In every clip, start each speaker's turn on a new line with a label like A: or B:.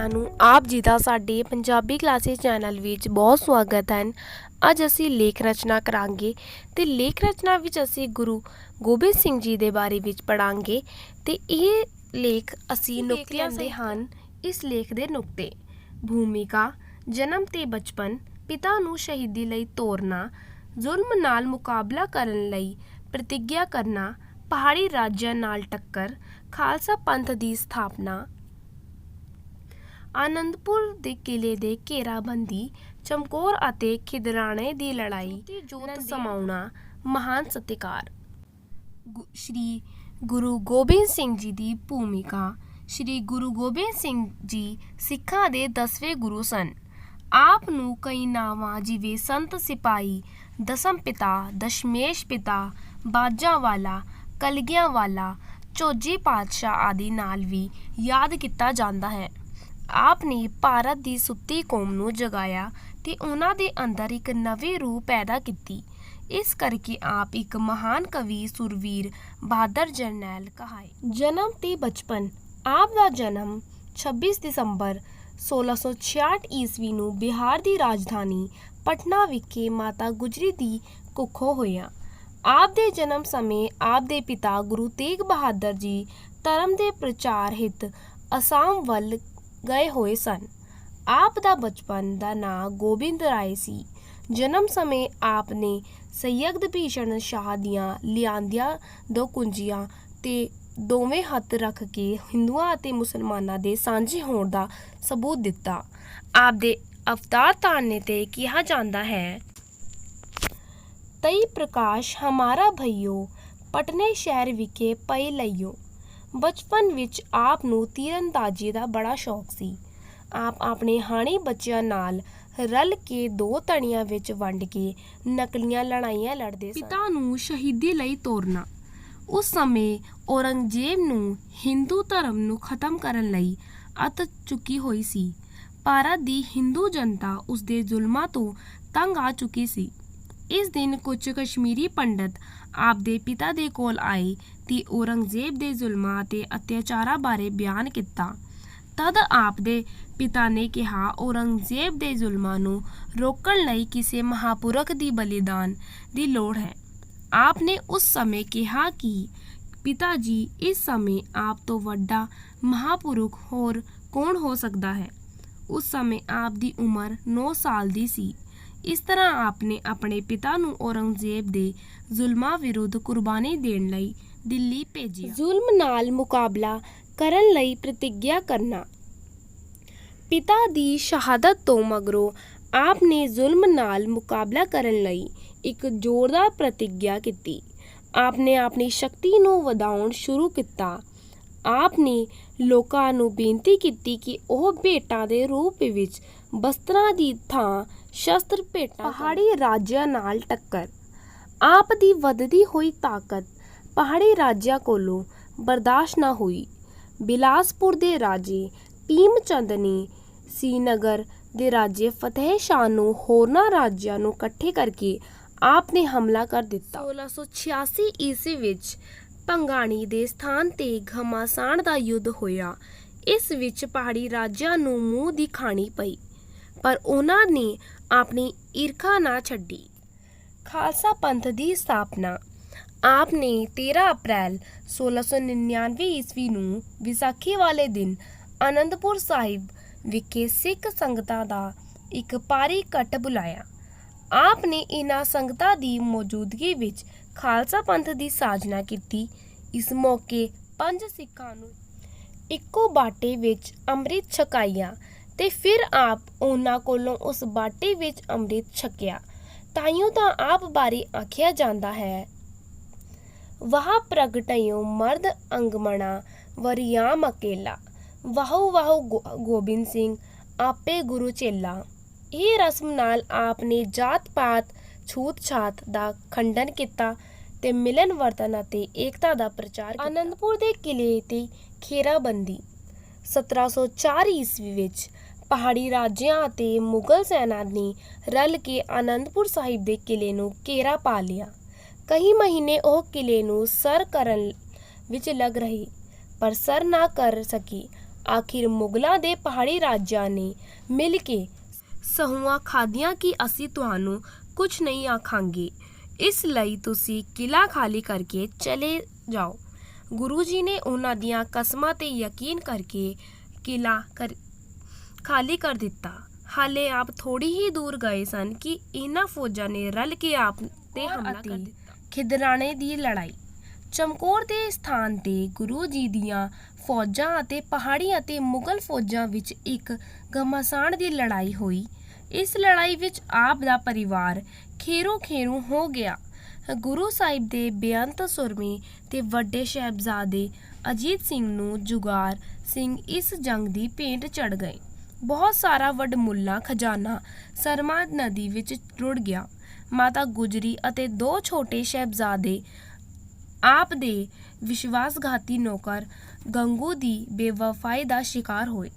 A: ਸਾਰਿਆਂ ਨੂੰ ਆਪ ਜੀ ਦਾ ਸਾਡੇ ਪੰਜਾਬੀ ਕਲਾਸਿਸ ਚੈਨਲ ਵਿੱਚ ਬਹੁਤ ਸਵਾਗਤ ਹੈ। ਅੱਜ ਅਸੀਂ ਲੇਖ ਰਚਨਾ ਕਰਾਂਗੇ ਤੇ ਲੇਖ ਰਚਨਾ ਵਿੱਚ ਅਸੀਂ ਗੁਰੂ ਗੋਬਿੰਦ ਸਿੰਘ ਜੀ ਦੇ ਬਾਰੇ ਵਿੱਚ ਪੜਾਂਗੇ ਤੇ ਇਹ ਲੇਖ ਅਸੀਂ ਨੁਕਤੇ ਲਿਆਂਦੇ ਹਨ। ਇਸ ਲੇਖ ਦੇ ਨੁਕਤੇ: ਭੂਮਿਕਾ, ਜਨਮ ਤੇ ਬਚਪਨ, ਪਿਤਾ ਨੂੰ ਸ਼ਹੀਦੀ ਲਈ ਤੋਰਨਾ, ਜ਼ੁਲਮ ਨਾਲ ਮੁਕਾਬਲਾ ਕਰਨ ਲਈ ਪ੍ਰਤਿੱਗਿਆ ਕਰਨਾ, ਪਹਾੜੀ ਰਾਜਾਂ ਨਾਲ ਟੱਕਰ, ਖਾਲਸਾ ਪੰਥ ਦੀ ਸਥਾਪਨਾ, ਆਨੰਦਪੁਰ ਦੇ ਕਿਲੇ ਦੇ ਘੇਰਾਬੰਦੀ, ਚਮਕੌਰ ਅਤੇ ਖਿਦਰਾਣੇ ਦੀ ਲੜਾਈ, ਜੋਤ ਸਮਾਉਣਾ, ਮਹਾਨ ਸਤਿਕਾਰ। ਸ਼੍ਰੀ ਗੁਰੂ ਗੋਬਿੰਦ ਸਿੰਘ ਜੀ ਦੀ ਭੂਮਿਕਾ। ਸ਼੍ਰੀ ਗੁਰੂ ਗੋਬਿੰਦ ਸਿੰਘ ਜੀ ਸਿੱਖਾਂ ਦੇ 10ਵੇਂ ਗੁਰੂ ਸਨ। ਆਪ ਨੂੰ ਕਈ ਨਾਵਾਂ ਜਿਵੇਂ ਸੰਤ ਸਿਪਾਹੀ, ਦਸਮ ਪਿਤਾ, ਦਸ਼ਮੇਸ਼ ਪਿਤਾ, ਬਾਜਾਂ ਵਾਲਾ, ਕਲਗੀਆਂ ਵਾਲਾ, ਝੋਜੀ ਪਾਤਸ਼ਾਹ ਆਦਿ ਨਾਲ ਵੀ ਯਾਦ ਕੀਤਾ ਜਾਂਦਾ ਹੈ। ਆਪ ਨੇ ਭਾਰਤ ਦੀ ਸੁੱਤੀ ਕੌਮ ਨੂੰ ਜਗਾਇਆ ਤੇ ਉਹਨਾਂ ਦੇ ਅੰਦਰ ਇੱਕ ਨਵੀਂ ਰੂਹ ਪੈਦਾ ਕੀਤੀ। ਇਸ ਕਰਕੇ ਆਪ ਇੱਕ ਮਹਾਨ ਕਵੀ, ਸੁਰਵੀਰ, ਬਹਾਦਰ ਜਰਨੈਲ ਕਹਾਏ। ਜਨਮ ਤੇ ਬਚਪਨ। ਆਪ ਦਾ ਜਨਮ 26 ਦਸੰਬਰ 1666 ਈਸਵੀ ਨੂੰ ਬਿਹਾਰ ਦੀ ਰਾਜਧਾਨੀ ਪਟਨਾ ਵਿਖੇ ਮਾਤਾ ਗੁਜਰੀ ਦੀ ਕੁੱਖੋਂ ਹੋਇਆ। ਆਪ ਦੇ ਜਨਮ ਸਮੇਂ ਆਪ ਦੇ ਪਿਤਾ ਗੁਰੂ ਤੇਗ ਬਹਾਦਰ ਜੀ ਧਰਮ ਦੇ ਪ੍ਰਚਾਰ ਹਿੱਤ ਅਸਾਮ ਵੱਲ ਗਏ ਹੋਏ ਸਨ। ਆਪ ਦਾ ਬਚਪਨ ਦਾ ਨਾਂ ਗੋਬਿੰਦ ਰਾਏ ਸੀ। ਜਨਮ ਸਮੇਂ ਆਪ ਨੇ ਸੱਯਦ ਭੀਸ਼ਣ ਸ਼ਾਹ ਦੀਆਂ ਲਿਆਂਦੀਆਂ 2 ਕੁੰਜੀਆਂ ਤੇ ਦੋਵੇਂ ਹੱਥ ਰੱਖ ਕੇ ਹਿੰਦੂਆਂ ਅਤੇ ਮੁਸਲਮਾਨਾਂ ਦੇ ਸਾਂਝੇ ਹੋਣ ਦਾ ਸਬੂਤ ਦਿੱਤਾ। ਆਪ ਦੇ ਅਵਤਾਰ ਤਾਰਨੇ ਤੇ ਕਿਹਾ ਜਾਂਦਾ ਹੈ: ਤਈ ਪ੍ਰਕਾਸ਼ ਹਮਾਰਾ ਭਈਓ, ਪਟਨੇ ਸ਼ਹਿਰ ਵਿਖੇ ਪਏ ਲਈਓ। ਬਚਪਨ ਵਿੱਚ ਆਪ ਨੂੰ ਤੀਰਅੰਦਾਜ਼ੀ ਦਾ ਬੜਾ ਸ਼ੌਕ ਸੀ। ਆਪ ਆਪਣੇ ਹਾਣੀ ਬੱਚਿਆਂ ਨਾਲ ਰਲ ਕੇ 2 ਧੜੀਆਂ ਵਿੱਚ ਵੰਡ ਕੇ ਨਕਲੀਆਂ ਲੜਾਈਆਂ ਲੜਦੇ ਸਨ। ਪਿਤਾ ਨੂੰ ਸ਼ਹੀਦੀ ਲਈ ਤੋਰਨਾ। ਉਸ ਸਮੇਂ ਔਰੰਗਜ਼ੇਬ ਨੂੰ ਹਿੰਦੂ ਧਰਮ ਨੂੰ ਖਤਮ ਕਰਨ ਲਈ ਅੱਤ ਚੁੱਕੀ ਹੋਈ ਸੀ। ਭਾਰਤ ਦੀ ਹਿੰਦੂ ਜਨਤਾ ਉਸਦੇ ਜ਼ੁਲਮਾਂ ਤੋਂ ਤੰਗ ਆ ਚੁੱਕੀ ਸੀ। ਇਸ ਦਿਨ ਕੁਝ ਕਸ਼ਮੀਰੀ ਪੰਡਤ ਆਪ ਦੇ ਪਿਤਾ ਦੇ ਕੋਲ ਆਏ ਤੇ ਔਰੰਗਜ਼ੇਬ ਦੇ ਜ਼ੁਲਮਾਂ ਅਤੇ ਅਤਿਆਚਾਰਾਂ ਬਾਰੇ ਬਿਆਨ ਕੀਤਾ। ਤਦ ਆਪ ਦੇ ਪਿਤਾ ਨੇ ਕਿਹਾ, ਔਰੰਗਜ਼ੇਬ ਦੇ ਜ਼ੁਲਮਾਂ ਨੂੰ ਰੋਕਣ ਲਈ ਕਿਸੇ ਮਹਾਂਪੁਰਖ ਦੀ ਬਲੀਦਾਨ ਦੀ ਲੋੜ ਹੈ। ਆਪ ਨੇ ਉਸ ਸਮੇਂ ਕਿਹਾ ਕਿ ਪਿਤਾ ਜੀ, ਇਸ ਸਮੇਂ ਆਪ ਤੋਂ ਵੱਡਾ ਮਹਾਂਪੁਰਖ ਹੋਰ ਕੌਣ ਹੋ ਸਕਦਾ ਹੈ। ਉਸ ਸਮੇਂ ਆਪ ਦੀ ਉਮਰ 9 ਸਾਲ ਦੀ ਸੀ। ਇਸ ਤਰ੍ਹਾਂ ਆਪ ਨੇ ਆਪਣੇ ਪਿਤਾ ਨੂੰ ਔਰੰਗਜ਼ੇਬ ਦੇ ਜ਼ੁਲਮਾਂ ਵਿਰੁੱਧ ਕੁਰਬਾਨੀ ਦੇਣ ਲਈ ਦਿੱਲੀ ਭੇਜਿਆ। ਜ਼ੁਲਮ ਨਾਲ ਮੁਕਾਬਲਾ ਕਰਨ ਲਈ ਪ੍ਰਤਿੱਗਿਆ ਕਰਨਾ। ਪਿਤਾ ਦੀ ਸ਼ਹਾਦਤ ਤੋਂ ਮਗਰੋਂ ਆਪ ਨੇ ਜ਼ੁਲਮ ਨਾਲ ਮੁਕਾਬਲਾ ਕਰਨ ਲਈ ਇੱਕ ਜ਼ੋਰਦਾਰ ਪ੍ਰਤਿੱਗਿਆ ਕੀਤੀ। ਆਪ ਨੇ ਆਪਣੀ ਸ਼ਕਤੀ ਨੂੰ ਵਧਾਉਣਾ ਸ਼ੁਰੂ ਕੀਤਾ। ਆਪ ਨੇ ਲੋਕਾਂ ਨੂੰ ਬੇਨਤੀ ਕੀਤੀ ਕਿ ਉਹ ਭੇਟਾਂ ਦੇ ਰੂਪ ਵਿੱਚ ਬਸਤਰਾਂ ਦੀ ਥਾਂ ਸ਼ਸਤਰ ਭੇਟਾਂ। ਪਹਾੜੀ ਰਾਜਿਆਂ ਨਾਲ ਟੱਕਰ। ਆਪ ਦੀ ਵੱਧਦੀ ਹੋਈ ਤਾਕਤ ਪਹਾੜੀ ਰਾਜਿਆਂ ਕੋਲੋਂ ਬਰਦਾਸ਼ਤ ਨਾ ਹੋਈ। ਬਿਲਾਸਪੁਰ ਦੇ ਰਾਜੇ ਭੀਮ ਚੰਦ ਨੇ ਸ੍ਰੀਨਗਰ ਦੇ ਰਾਜੇ ਫਤਿਹ ਸ਼ਾਹ ਨੂੰ ਹੋਰਨਾਂ ਰਾਜਿਆਂ ਨੂੰ ਇਕੱਠੇ ਕਰਕੇ ਆਪ ਨੇ ਹਮਲਾ ਕਰ ਦਿੱਤਾ। 1686 ਈਸਵੀ ਵਿੱਚ ਭੰਗਾਣੀ ਦੇ ਸਥਾਨ ਤੇ ਘਮਾਸਾਨ ਦਾ ਯੁੱਧ ਹੋਇਆ। ਇਸ ਵਿੱਚ ਪਹਾੜੀ ਰਾਜਿਆਂ ਨੂੰ ਮੂੰਹ ਦੀ ਖਾਣੀ ਪਈ, ਪਰ ਉਹਨਾਂ ਨੇ ਆਪਣੀ ਈਰਖਾ ਨਾ ਛੱਡੀ। ਖਾਲਸਾ ਪੰਥ ਦੀ ਸਥਾਪਨਾ। ਆਪ ਨੇ 13 ਅਪ੍ਰੈਲ 1699 ਈਸਵੀ ਨੂੰ ਵਿਸਾਖੀ ਵਾਲੇ ਦਿਨ ਆਨੰਦਪੁਰ ਸਾਹਿਬ ਵਿਖੇ ਸਿੱਖ ਸੰਗਤਾਂ ਦਾ ਇੱਕ ਭਾਰੀ ਇਕੱਠ ਬੁਲਾਇਆ। ਆਪ ਨੇ ਇਹਨਾਂ ਸੰਗਤਾਂ ਦੀ ਮੌਜੂਦਗੀ ਵਿੱਚ ਖਾਲਸਾ ਪੰਥ ਦੀ ਸਾਜਨਾ ਕੀਤੀ। ਇਸ ਮੌਕੇ 5 ਸਿੱਖਾਂ ਨੂੰ ਇੱਕੋ ਬਾਟੇ ਵਿੱਚ ਅੰਮ੍ਰਿਤ ਛਕਾਇਆ ਤੇ ਫਿਰ ਆਪ ਉਹਨਾਂ ਕੋਲੋਂ ਉਸ ਬਾਟੇ ਵਿੱਚ ਅੰਮ੍ਰਿਤ ਛਕਿਆ। ਤਾਈਓ ਤਾਂ ਆਪ ਬਾਰੇ ਆਖਿਆ ਜਾਂਦਾ ਹੈ: ਵਾਹ ਪ੍ਰਗਟਿਓ ਮਰਦ ਅੰਗਮਣਾ, ਵਰਿਆਮ ਅਕੇਲਾ, ਵਾਹੋ ਵਾਹੋ ਗੋਬਿੰਦ ਸਿੰਘ, ਆਪੇ ਗੁਰੂ ਚੇਲਾ। ਇਹ ਰਸਮ ਨਾਲ ਆਪ ਨੇ ਜਾਤ ਪਾਤ, ਛੂਤ ਛਾਤ ਦਾ ਖੰਡਨ ਕੀਤਾ ਤੇ ਮਿਲਨ ਵਰਤਨ ਅਤੇ ਏਕਤਾ ਦਾ ਪ੍ਰਚਾਰ ਕੀਤਾ। ਆਨੰਦਪੁਰ ਦੇ ਕਿਲੇ ਤੇ ਘੇਰਾਬੰਦੀ। 1704 ਈਸਵੀ ਵਿੱਚ ਪਹਾੜੀ ਰਾਜਿਆਂ ਅਤੇ ਮੁਗਲ ਸੈਨਾ ਨੇ ਰਲ ਕੇ ਆਨੰਦਪੁਰ ਸਾਹਿਬ ਦੇ ਕਿਲੇ ਨੂੰ ਘੇਰਾ ਪਾ ਲਿਆ। ਕਈ ਮਹੀਨੇ ਉਹ ਕਿਲੇ ਨੂੰ ਸਰ ਕਰਨ ਵਿੱਚ ਲੱਗ ਰਹੇ, ਪਰ ਸਰ ਨਾ ਕਰ ਸਕੇ। आखिर मुगलों के पहाड़ी राजा ने मिल के सहूआं खादियां कि असी तुहानू कुछ नहीं आखांगे, इसलिए तुसी किला खाली करके चले जाओ। गुरु जी ने उन्हां दियां कसमां ते यकीन करके किला खाली कर दिता। हाले आप थोड़ी ही दूर गए सन कि इन्हां फौजां ने रल के आप ते हमला कर दिता। खिदराने दी लड़ाई। चमकौर ਦੇ ਸਥਾਨ ਤੇ ਗੁਰੂ ਜੀ ਦੀਆਂ ਫੌਜਾਂ ਅਤੇ ਪਹਾੜੀ ਅਤੇ ਮੁਗਲ ਫੌਜਾਂ ਵਿੱਚ ਇੱਕ ਘਮਾਸਾਨ ਦੀ ਲੜਾਈ ਹੋਈ। ਇਸ ਲੜਾਈ ਵਿੱਚ ਆਪ ਦਾ ਪਰਿਵਾਰ ਖੇਰੋ ਖੇਰੂ ਹੋ ਗਿਆ। ਗੁਰੂ ਸਾਹਿਬ ਦੇ ਬੇਅੰਤ ਸੁਰਮੇ ਤੇ ਵੱਡੇ ਸਾਹਿਬਜ਼ਾਦੇ ਅਜੀਤ ਸਿੰਘ ਨੂੰ ਜੁਗਾਰ ਸਿੰਘ ਇਸ ਜੰਗ ਦੀ ਭੇਂਟ ਚੜ ਗਏ। ਬਹੁਤ ਸਾਰਾ ਵੱਡਮੁੱਲਾ ਖਜ਼ਾਨਾ ਸਰਮਾ ਨਦੀ ਵਿੱਚ ਰੁੜ ਗਿਆ। ਮਾਤਾ ਗੁਜਰੀ ਅਤੇ ਦੋ ਛੋਟੇ ਸਾਹਿਬਜ਼ਾਦੇ ਆਪ ਦੇ ਵਿਸ਼ਵਾਸਘਾਤੀ ਨੌਕਰ ਗੰਗੂ ਦੀ ਬੇਵਫਾਈ ਦਾ ਸ਼ਿਕਾਰ ਹੋਏ।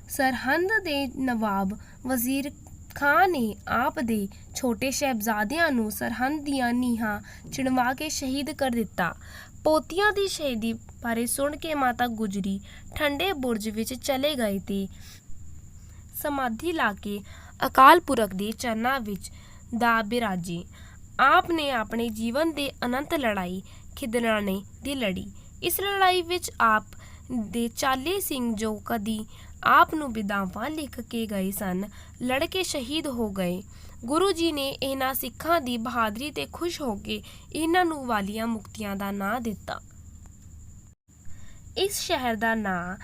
A: ਸਰਹੰਦ ਦੇ ਨਵਾਬ ਵਜ਼ੀਰ ਖਾਨ ਨੇ ਆਪ ਦੇ ਛੋਟੇ ਸਾਹਿਬਜ਼ਾਦਿਆਂ ਨੂੰ ਸਰਹੰਦ ਦੀਆਂ ਨੀਹਾਂ ਚਿਣਵਾ ਕੇ ਸ਼ਹੀਦ ਕਰ ਦਿੱਤਾ। ਪੋਤੀਆਂ ਦੀ ਸ਼ਹੀਦੀ ਬਾਰੇ ਸੁਣ ਕੇ ਮਾਤਾ ਗੁਜਰੀ ਠੰਡੇ ਬੁਰਜ ਵਿੱਚ ਚਲੇ ਗਏ ਤੇ ਸਮਾਧੀ ਲਾ ਕੇ ਅਕਾਲ ਪੁਰਖ ਦੇ ਚਰਨਾਂ ਵਿੱਚ ਦਾ ਬਿਰਾਜੇ। ਆਪ ਨੇ ਆਪਣੇ ਜੀਵਨ ਦੇ ਅਨੰਤ ਲੜਾਈ ਖਿਦਰਾਣੇ ਦੀ ਲੜੀ। ਇਸ ਲੜਾਈ ਵਿੱਚ ਆਪ ਦੇ 40 ਸਿੰਘ ਜੋ ਕਦੀ ਆਪ ਨੂੰ ਵਿਦਾਵਾਂ ਲਿਖ ਕੇ ਗਏ ਸਨ, ਲੜ ਕੇ ਸ਼ਹੀਦ ਹੋ ਗਏ। ਗੁਰੂ ਜੀ ਨੇ ਇਹਨਾਂ ਸਿੱਖਾਂ ਦੀ ਬਹਾਦਰੀ ਤੇ ਖੁਸ਼ ਹੋ ਕੇ ਇਹਨਾਂ ਨੂੰ ਵਾਲੀਆਂ ਮੁਕਤੀਆਂ ਦਾ ਨਾਂ ਦਿੱਤਾ। ਇਸ ਸ਼ਹਿਰ ਦਾ ਨਾਂ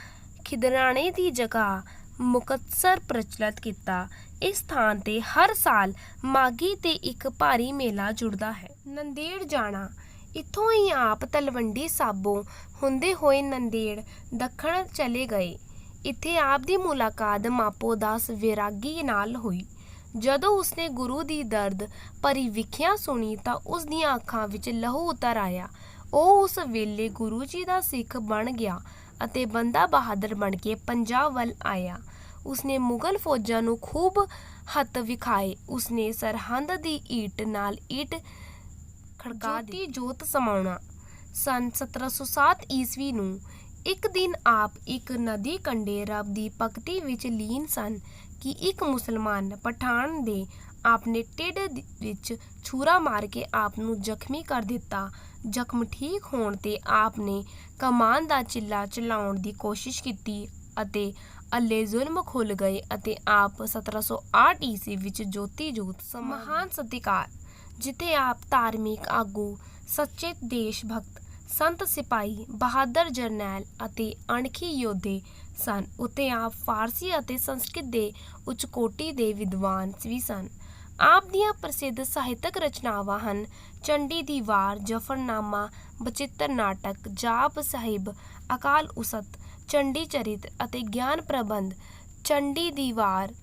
A: ਖਿਦਰਾਣੇ ਦੀ ਜਗ੍ਹਾ ਮੁਕਤਸਰ ਪ੍ਰਚਲਿਤ ਕੀਤਾ। ਇਸ ਥਾਂ ਤੇ ਹਰ ਸਾਲ ਮਾਘੀ ਤੇ ਇੱਕ ਭਾਰੀ ਮੇਲਾ ਜੁੜਦਾ ਹੈ। ਨੰਦੇੜ ਜਾਣਾ। ਇੱਥੋਂ ਹੀ ਆਪ ਤਲਵੰਡੀ ਸਾਬੋਂ ਹੁੰਦੇ ਹੋਏ ਨੰਦੇੜ ਦੱਖਣ ਚਲੇ ਗਏ। ਇੱਥੇ ਆਪ ਦੀ ਮੁਲਾਕਾਤ ਮਾਪੋ ਦਾਸ ਵੈਰਾਗੀ ਨਾਲ ਹੋਈ। ਜਦੋਂ ਉਸਨੇ ਗੁਰੂ ਦੀ ਦਰਦ ਭਰੀ ਵਿਖਿਆ ਸੁਣੀ ਤਾਂ ਉਸ ਦੀਆਂ ਅੱਖਾਂ ਵਿੱਚ ਲਹੂ ਉਤਰ ਆਇਆ। ਉਹ ਉਸ ਵੇਲੇ ਗੁਰੂ ਜੀ ਦਾ ਸਿੱਖ ਬਣ ਗਿਆ ਅਤੇ ਬੰਦਾ ਬਹਾਦਰ ਬਣ ਕੇ ਪੰਜਾਬ ਵੱਲ ਆਇਆ। ਉਸਨੇ ਮੁਗਲ ਫੌਜਾਂ ਨੂੰ ਖੂਬ ਹੱਥ ਵਿਖਾਏ। ਉਸਨੇ ਸਰਹੰਦ ਦੀ ਈਟ ਨਾਲ ਈਟ ਖੜਕਾ ਦਿੱਤੀ। ਜੋਤ ਸਮਾਉਣਾ। ਸੰਨ 1707 ਈਸਵੀ ਨੂੰ ਇੱਕ ਦਿਨ ਆਪ ਇੱਕ ਨਦੀ ਕੰਢੇ ਰੱਬ ਦੀ ਭਗਤੀ ਵਿੱਚ ਲੀਨ ਸਨ ਕਿ ਇੱਕ ਮੁਸਲਮਾਨ ਪਠਾਨ ਦੇ ਆਪਣੇ ਢਿੱਡ ਵਿੱਚ ਛੁਰਾ ਮਾਰ ਕੇ ਆਪ ਨੂੰ ਜ਼ਖਮੀ ਕਰ ਦਿੱਤਾ। ਜ਼ਖਮ ਠੀਕ ਹੋਣ ਤੇ ਆਪ ਨੇ ਕਮਾਨ ਦਾ ਚਿੱਲਾ ਚਲਾਉਣ ਦੀ ਕੋਸ਼ਿਸ਼ ਕੀਤੀ ਅਤੇ ਅੱਲੇ ਜ਼ੁਲਮ ਖੁੱਲ੍ਹ ਗਏ ਅਤੇ ਆਪ 1708 ਈਸਵੀ ਵਿੱਚ ਜੋਤੀ ਜੋਤ ਸਮਾ। ਮਹਾਨ ਸਤਿਕਾਰ। ਜਿੱਥੇ ਆਪ ਧਾਰਮਿਕ ਆਗੂ, ਸੱਚੇ ਦੇਸ਼ ਭਗਤ, ਸੰਤ ਸਿਪਾਹੀ, ਬਹਾਦਰ ਜਰਨੈਲ ਅਤੇ ਅਣਖੀ ਯੋਧੇ ਸਨ, ਉੱਥੇ ਆਪ ਫਾਰਸੀ ਅਤੇ ਸੰਸਕ੍ਰਿਤ ਦੇ ਉੱਚ ਕੋਟੀ ਦੇ ਵਿਦਵਾਨ ਵੀ ਸਨ। ਆਪ ਦੀਆਂ ਪ੍ਰਸਿੱਧ ਸਾਹਿਤਕ ਰਚਨਾਵਾਂ ਹਨ ਚੰਡੀ ਦੀ ਵਾਰ, ਜਫਰਨਾਮਾ, ਬਚਿੱਤਰ ਨਾਟਕ, ਜਾਪ ਸਾਹਿਬ, ਅਕਾਲ ਉਸਤ, ਚੰਡੀ ਚਰਿਤ ਅਤੇ ਗਿਆਨ ਪ੍ਰਬੰਧ। ਚੰਡੀ ਦੀ ਵਾਰ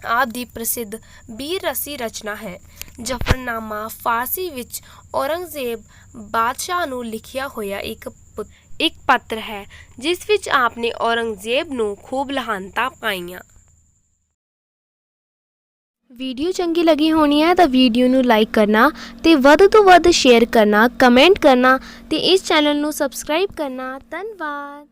A: ਆਪ ਦੀ ਪ੍ਰਸਿੱਧ ਬੀਰ ਰਸੀ ਰਚਨਾ ਹੈ। ਜਫਰਨਾਮਾ ਫਾਰਸੀ ਵਿੱਚ ਔਰੰਗਜ਼ੇਬ ਬਾਦਸ਼ਾਹ ਨੂੰ ਲਿਖਿਆ ਹੋਇਆ ਇੱਕ ਪੱਤਰ ਹੈ ਜਿਸ ਵਿੱਚ ਆਪ ਨੇ ਔਰੰਗਜ਼ੇਬ ਨੂੰ ਖੂਬ ਲਾਹਨਤਾਂ ਪਾਈਆਂ। ਵੀਡੀਓ ਚੰਗੀ ਲੱਗੀ ਹੋਣੀ ਹੈ ਤਾਂ ਵੀਡੀਓ ਨੂੰ ਲਾਈਕ ਕਰਨਾ ਤੇ ਵੱਧ ਤੋਂ ਵੱਧ ਸ਼ੇਅਰ ਕਰਨਾ, ਕਮੈਂਟ ਕਰਨਾ ਤੇ ਇਸ ਚੈਨਲ ਨੂੰ ਸਬਸਕ੍ਰਾਈਬ ਕਰਨਾ। ਧੰਨਵਾਦ।